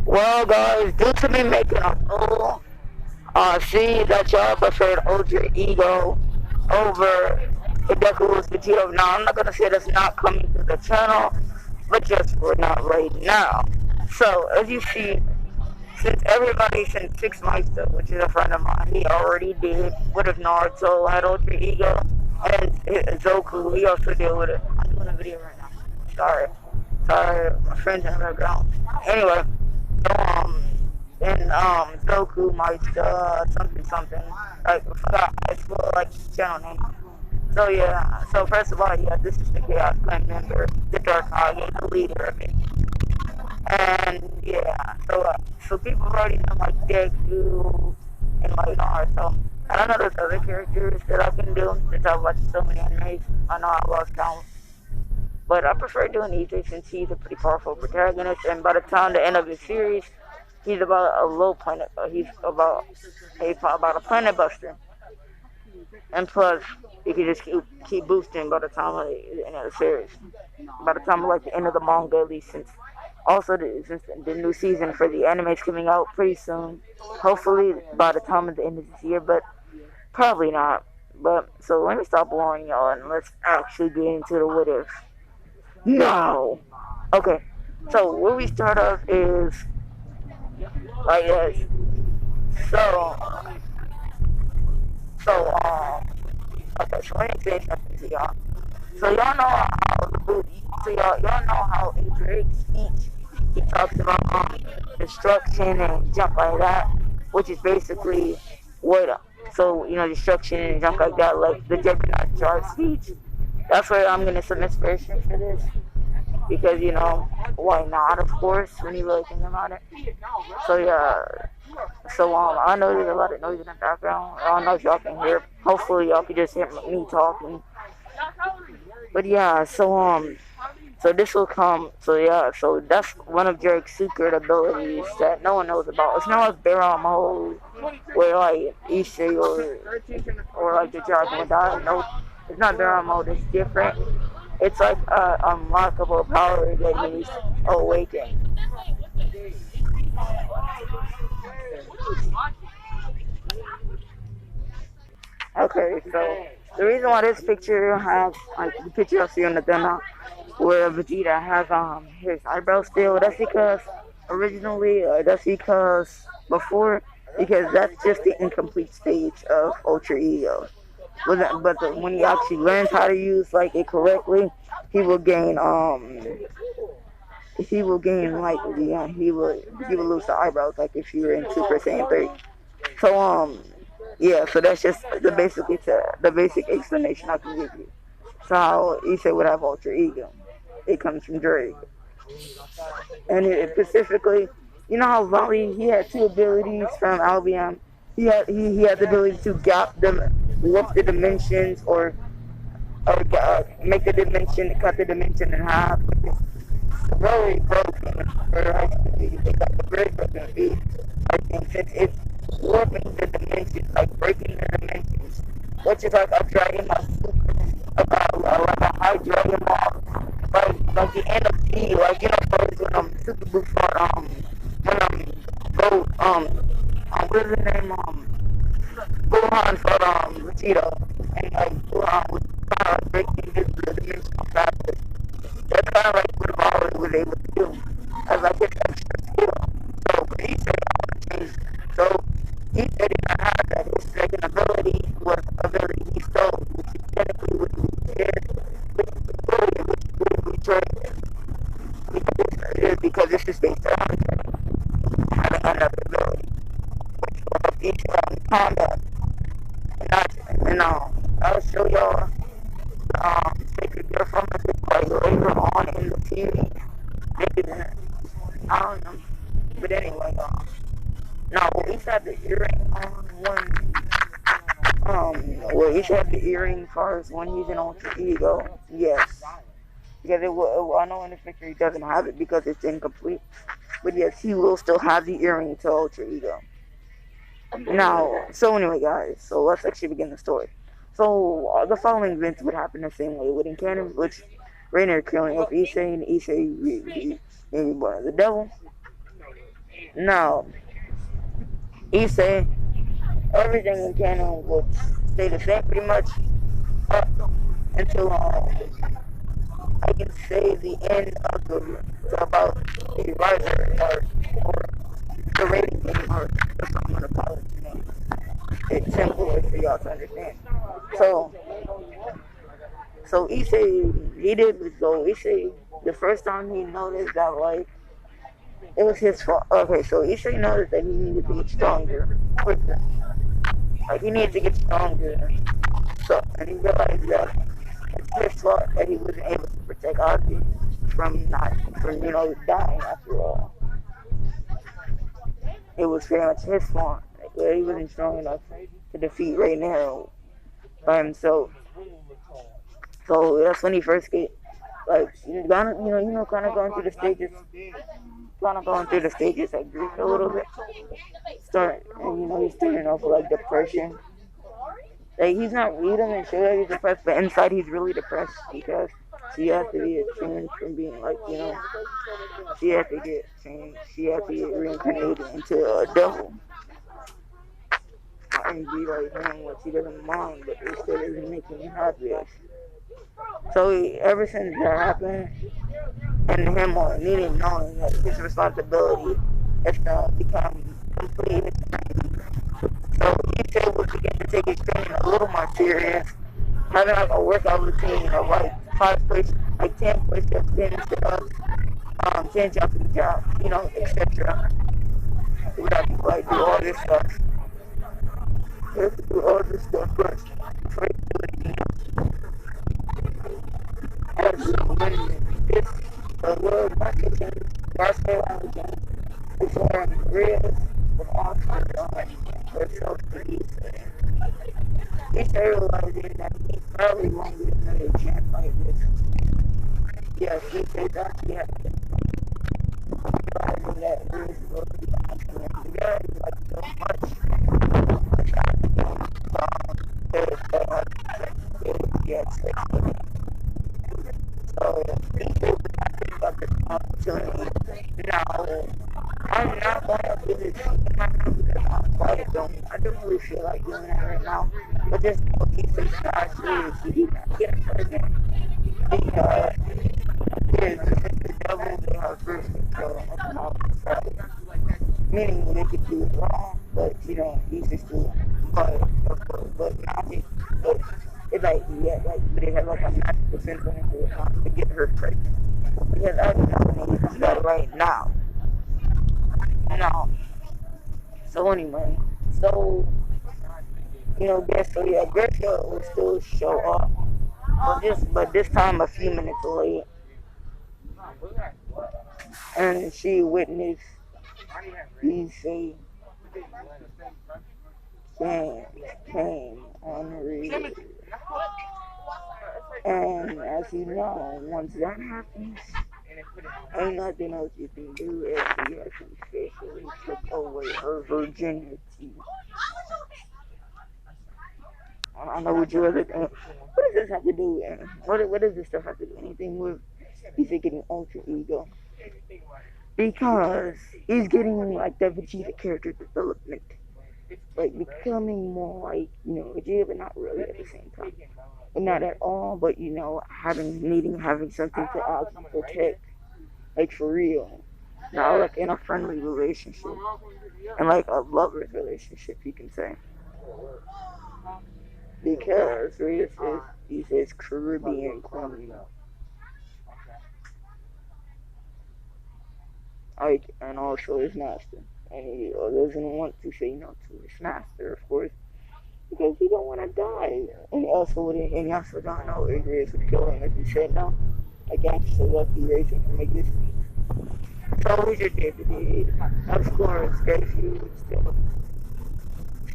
Well, guys, due to me making a poll, see that y'all preferred Ultra Ego over Hideku's Vegito. Now, I'm not gonna say that's not coming to the channel, but just for not right now. So, as you see, since everybody since Six Meister, which is a friend of mine, he already did with his Naruto, had Ultra Ego, and Zoku, he also did with it. I'm doing a video right now. Sorry, my friend's in the background. Anyway, so, and Goku might something like I forgot high school like channel name. So yeah, so first of all, yeah, this is the Chaos Clan member, the Dark Kage, the leader of it. And yeah, so people already know like Deku and like Naruto. I don't know those other characters that I can do since I've watched so many animes. I know I lost count. But I prefer doing Issei since he's a pretty powerful protagonist, and by the time the end of his series, he's about a low planet. He's about a planet buster, and plus he can just keep boosting by the time of the end of the series. By the time of like the end of the manga, at least since since the new season for the anime is coming out pretty soon. Hopefully by the time of the end of this year, but probably not. But so let me stop boring y'all and let's actually get into the what if. No. Okay. So where we start off is like this. So so okay, so let me say something to y'all. So y'all know y'all know how in Drake's speech he talks about destruction and junk like that, which is basically what so you know destruction and junk like that, like the Juggernaut Jar speech. That's where I'm gonna some inspiration for this. Because you know why not, of course, when you really think about it. So yeah, so I know there's a lot of noise in the background. I don't know if y'all can hear. Hopefully y'all can just hear me talking. But yeah, so this will come. So yeah, so that's one of Drake's secret abilities that no one knows about. It's not like Baron mode where like issei or like the dragon would die. No, it's not Baron mode. It's different. It's like a unlockable power that he's awakened. Okay, so the reason why this picture has like the picture I see on the dinner where Vegeta has his eyebrows still, that's because originally that's because before because that's just the incomplete stage of Ultra Ego. When he actually learns how to use like it correctly, he will gain like he will lose the eyebrows like if you were in Super Saiyan 3. So yeah, so that's just the basic explanation I can give you. So how Issei would have Ultra Ego. It comes from Drake. And it specifically, you know how Volley, he had two abilities from Albion. He had the ability to gap them, warp the dimensions, or make the dimension, cut the dimension in half. Very broken for high school. They got the very broken beat. I think since it's warping the dimensions, like breaking the dimensions, which is like a Dragon Ball Super, like a high Dragon Ball, like the end of T, like you know, first when Super Boo fought when go what is the name Gohan fought Vegeta, and like Gohan was kind of like breaking the dimensional fabric. That's kind of like what Volley was able to do as like his extra skill. So he said I want to change. So he said he not have that. His second ability was ability he stole, which is technically what he did, which is the ability which we traded. Because this is based on having another ability, which will help each one in combat. And I'll show y'all sacred gear from it like later on in the series. Maybe I don't know. But anyway, now we each have the earring on one. Well, he should have the earring first when he's in alter ego. Yes. Because I know in this picture he doesn't have it because it's incomplete. But yes, he will still have the earring to alter ego. Now, so anyway, guys, so let's actually begin the story. So the following events would happen the same way. With Canon, which Rainier killing of issei and issei being born of the devil. Now, issei, everything in canon would stay the same pretty much up until I can say the end of the about the riser arc or the rating game arc. That's what I'm gonna call it today. It's simpler for y'all to understand. So Issei, he did so Issei the first time he noticed that like it was his fault. Okay, so Issei noticed that he needed to get stronger quicker. Like he needed to get stronger. So and he realized that it's his fault that he wasn't able to protect Ozzy from dying after all. It was very much his fault. Like, he wasn't strong enough to defeat Ray Nero by himself. So that's when he first get like kind of going through the stages, like grief a little bit. He's starting off with like depression. Like he doesn't show that he's depressed, but inside he's really depressed because she has to be changed from being like she has to get changed. She has to get reincarnated into a devil. And be like him, what she doesn't mind, but it still isn't making him happy. So ever since that happened, and him needing knowing that his responsibility is to become complete. So he said was beginning to take his training a little more serious, having like a workout routine of like 10 push-ups instead of 10 jumping jacks, etc. We have to like do all this stuff. We have to do all this stuff first before you do anything else. And so when this world martial art game is wearing careers with all kinds of herself to Issa. Issa realizing that he probably won't get another chance like this. Yes, Issa thought she had to realizing that he was supposed to be asking him to get like so much. So Issa would not take up this opportunity. Now, I'm not going to do this because I'm quiet. I don't really feel like doing that right now. But just know Issa's not serious. He did not get a present because the devil they have first control of the house. Meaning they could do it wrong, but Issa's still quiet, of course. But now it's like they have like a 90% on it to get her pregnant. Because I don't know that right now. No. So anyway, Gertrude will still show up, but this time a few minutes late, and she witnessed Issei came on the radio. And as you know, once that happens, ain't nothing else you can do if he actually officially took away her virginity. I don't know what you other think. What does this have to do with? What does this stuff have to do? Anything with he's getting ultra ego? Because he's getting like that Vegeta character development, like becoming more like Vegeta, but not really at the same time. But not at all, but having something to actually protect, like for real. Not like in a friendly relationship, and like a lover's relationship, you can say. Because he says Caribbean queen. Like, and also his master. And he doesn't want to say no to his master, of course, because he don't want to die. And he also don't know if Grace would kill him if he said no. Like, actually, lucky Grace would make this. So we just did. Of course, Gracie would still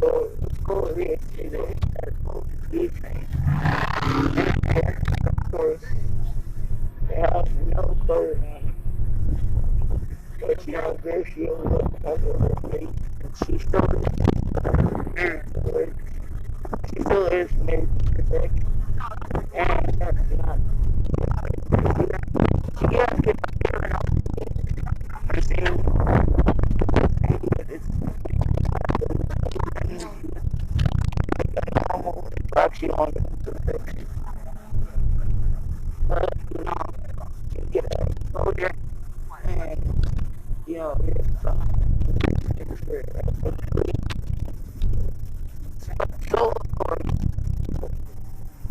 So the school is that school is decent. And of course, they have no clothing. But you know, this year look over her face, and she still is married to it. She still is married to protect. And that's not. She gets given up. I'm saying, it's normal interaction on the protection. But, you know, you get older, and, you know, it's so, of course,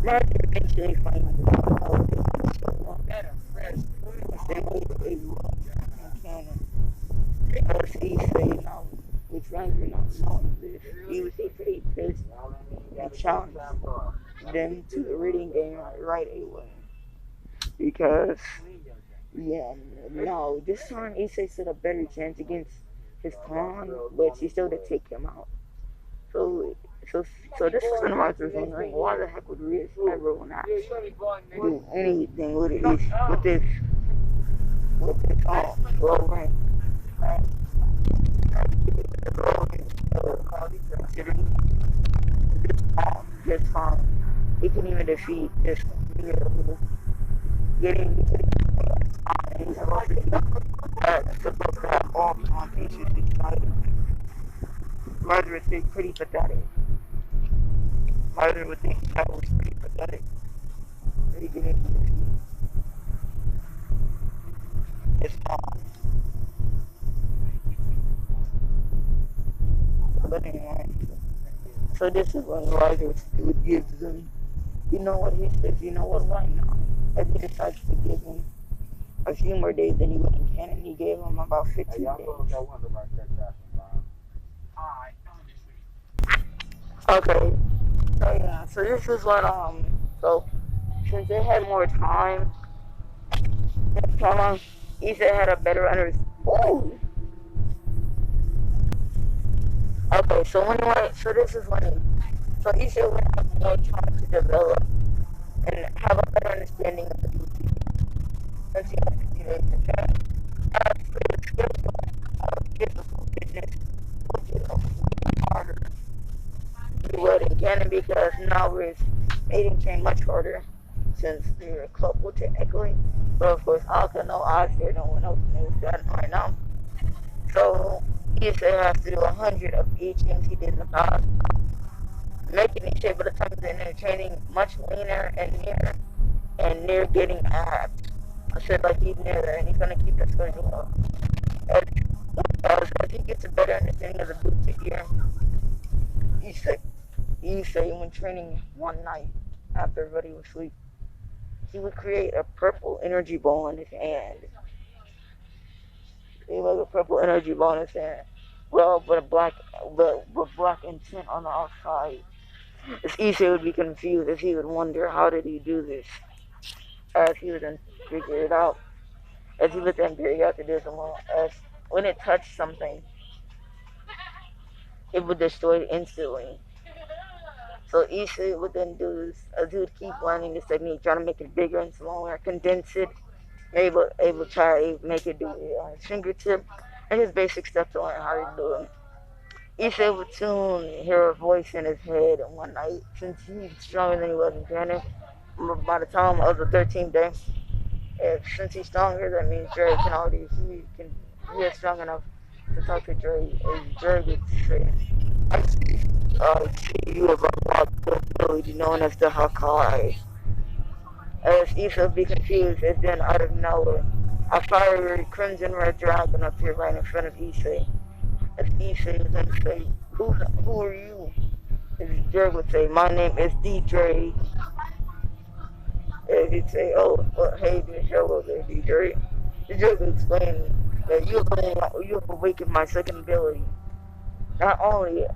Roger eventually finds out how it is so the same way that they were in Canada. As he said, now, with Roger not knowing this, he was pretty pissed and challenged them to the reading game right away. Because, yeah, no, this time Issei stood a better chance against his pawn, but she still did take him out. So, so, so this is when Roger was wondering why the heck would Riz ever want to do anything with it, with this low rank, considering this he can even defeat this getting he's supposed to have all pawn pieces excited. Roger would think pretty pathetic. Roger would think that was pretty pathetic. That he didn't defeat his pawn. But anyway, so this is when Roger would give them, you know what he says, you know what, right now, as he decides to give him a few more days than he would in Canada, he gave him about 15 days. Okay, so yeah, so this is what, so since they had more time, Issa had a better understanding. Oh! Okay, so anyway, so this is when, so Issa would have more time to develop and have a better understanding of the movie. Since he had 50 days to train. As for the schedule of physical fitness, which is harder to would in Canada because now it's mating train much harder since they're a couple technically. But of course, Alka no odds there, no one else knows that right now. So he said he has to do 100 of each thing he did in the past, making each shape of the times in there training much leaner and near getting abs. I said like he's near there and he's gonna keep the schedule up. As he gets a better understanding of the boots here, he said when training one night after everybody was asleep, he would create a purple energy ball in his hand. He was a purple energy ball in his hand. Well, with black intent on the outside. As Issei would be confused as he would wonder how did he do this. As he would then figure it out. As he would then figure out to do something as when it touched something, it would destroy it instantly. So Issei would then do this as he would keep learning this technique, trying to make it bigger and smaller, condense it, able to try to make it do it on his fingertip, and his basic steps to learn how to do it. Issei would soon hear a voice in his head one night, since he's stronger than he was in Canada. By the time of the 13th day, since he's stronger, that means Jerry can already he is strong enough to talk to Jerry. Jerry would say, "I see you have unlocked the ability known as the Hakai." As Issa would be confused, as then out of nowhere, a fiery crimson red dragon appeared right in front of Issei. As Issei would then say, "Who are you?" As Jerry would say, "My name is D-Dre." As he'd say, "Oh, well, hey, hello there, D-Dre." Jerry would explain that you have awakened my second ability. Not only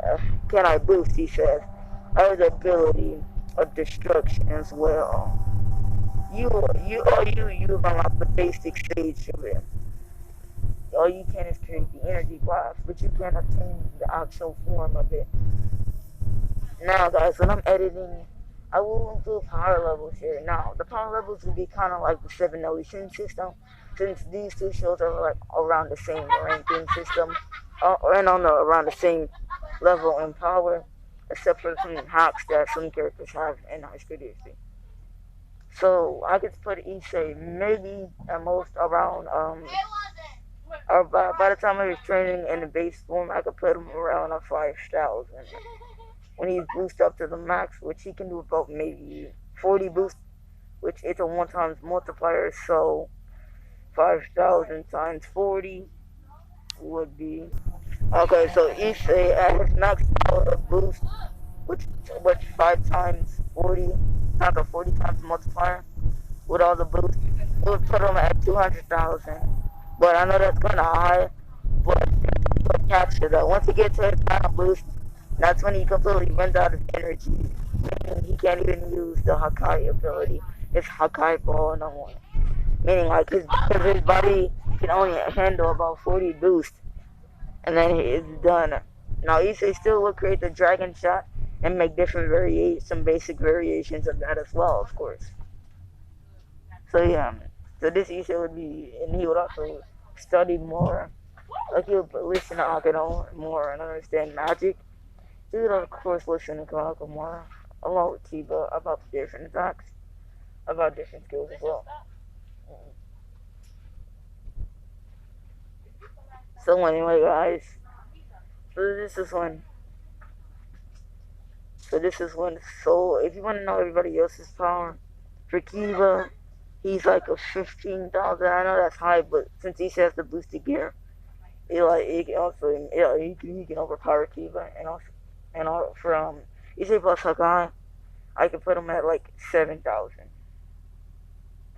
can I boost, he says, I have the ability of destruction as well. You have unlocked the basic stage of it. All you can is create the energy blast, but you can't obtain the actual form of it. Now, guys, when I'm editing, I will include power levels here. Now, the power levels will be kind of like the Seven Ocean system, since these two shows are like around the same ranking system, and on the around the same level in power, except for some hacks that some characters have in High School DxD. So I could put issei maybe at most around or by the time I was training in the base form, I could put him around a 5,000. When he's boosted up to the max, which he can do about maybe 40 boost, which it's a one times multiplier, so 5,000 times 40 would be okay. So each at his max power of boost, which 5 times 40 times a 40 times multiplier with all the boosts, it would put him at 200,000. But I know that's kind of high, but he'll capture that. Once he gets to his final boost, that's when he completely runs out of energy. Meaning he can't even use the Hakai ability. His Hakai ball no more. Meaning like his body can only handle about 40 boosts, and then it's done. Now Issei still will create the dragon shot and make different some basic variations of that as well, of course. So yeah, so this Issei would be, and he would also study more. Like he would listen to Akeno more and understand magic. He would of course listen to Kanako more, along with Kiba, about different attacks, about different skills as well. So anyway, guys, so this is when. So this is when. So if you want to know everybody else's power, for Kiba, he's like a 15,000. I know that's high, but since he has the boosted gear, he can also he can overpower Kiba, and also from Issei plus Hakai, I can put him at like 7,000.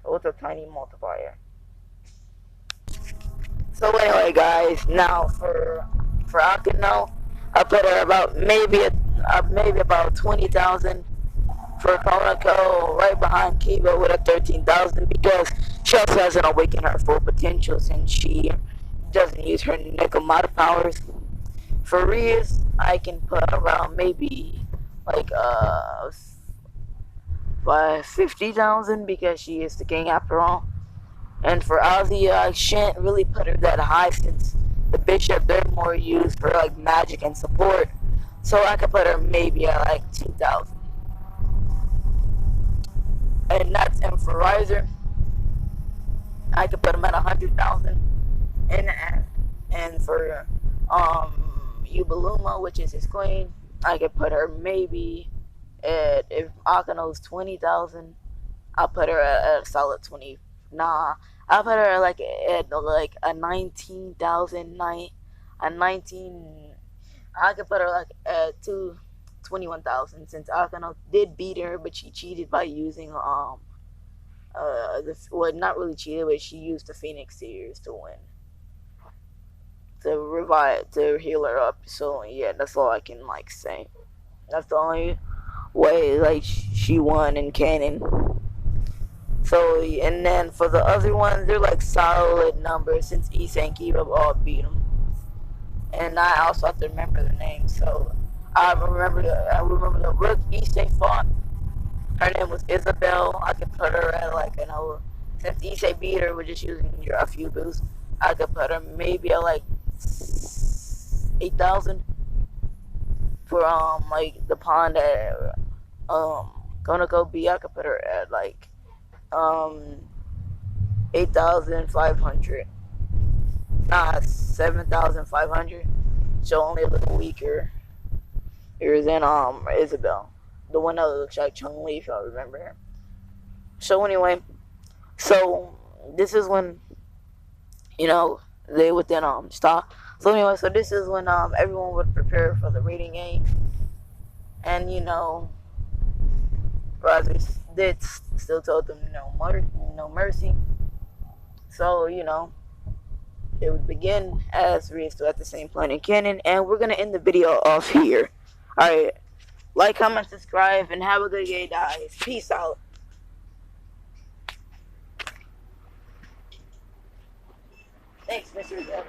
So it's a tiny multiplier. So anyway, guys, now for Akeno, I put her about maybe about 20,000. For Konako, right behind Kiba with a 13,000, because she also hasn't awakened her full potential since she doesn't use her Nekomata powers. For Rias, I can put around maybe like by 50,000, because she is the king after all. And for Ozzy, I shan't really put her that high, since the bishop, they're more used for like magic and support. So I could put her maybe at like 2,000. And that's in for Riser. I could put him at 100,000. And for Ubaluma, which is his queen, I could put her maybe at, if Akeno's 20,000, I'll put her at a solid 20. Nah, I'll put her like at like a 19,000 a 19. I could put her like at 21,000, since Akeno did beat her, but she cheated by using well, not really cheated, but she used the Phoenix Seers to win, to heal her up. So yeah, that's all I can like say. That's the only way like she won in canon. So, and then for the other ones, they're like solid numbers, since Issei and Kiba all beat them. And I also have to remember their names. So I remember the rook Issei fought. Her name was Isabel. I could put her at like, since Issei beat her with just using a few boosts, I could put her maybe at like 8,000. For like the pawn that gonna go be, I could put her at like 8,500. Nah, 7,500. So only a little weaker here than Isabel, the one that looks like Chun-Li, if I remember her. So anyway, so this is when they would then stop. So anyway, so this is when everyone would prepare for the reading game, and Roger did still told them no mercy. So it would begin as we are still at the same point in canon, and we're gonna end the video off here. Alright, like, comment, subscribe, and have a good day, guys. Peace out. Thanks, Mr. Jeff.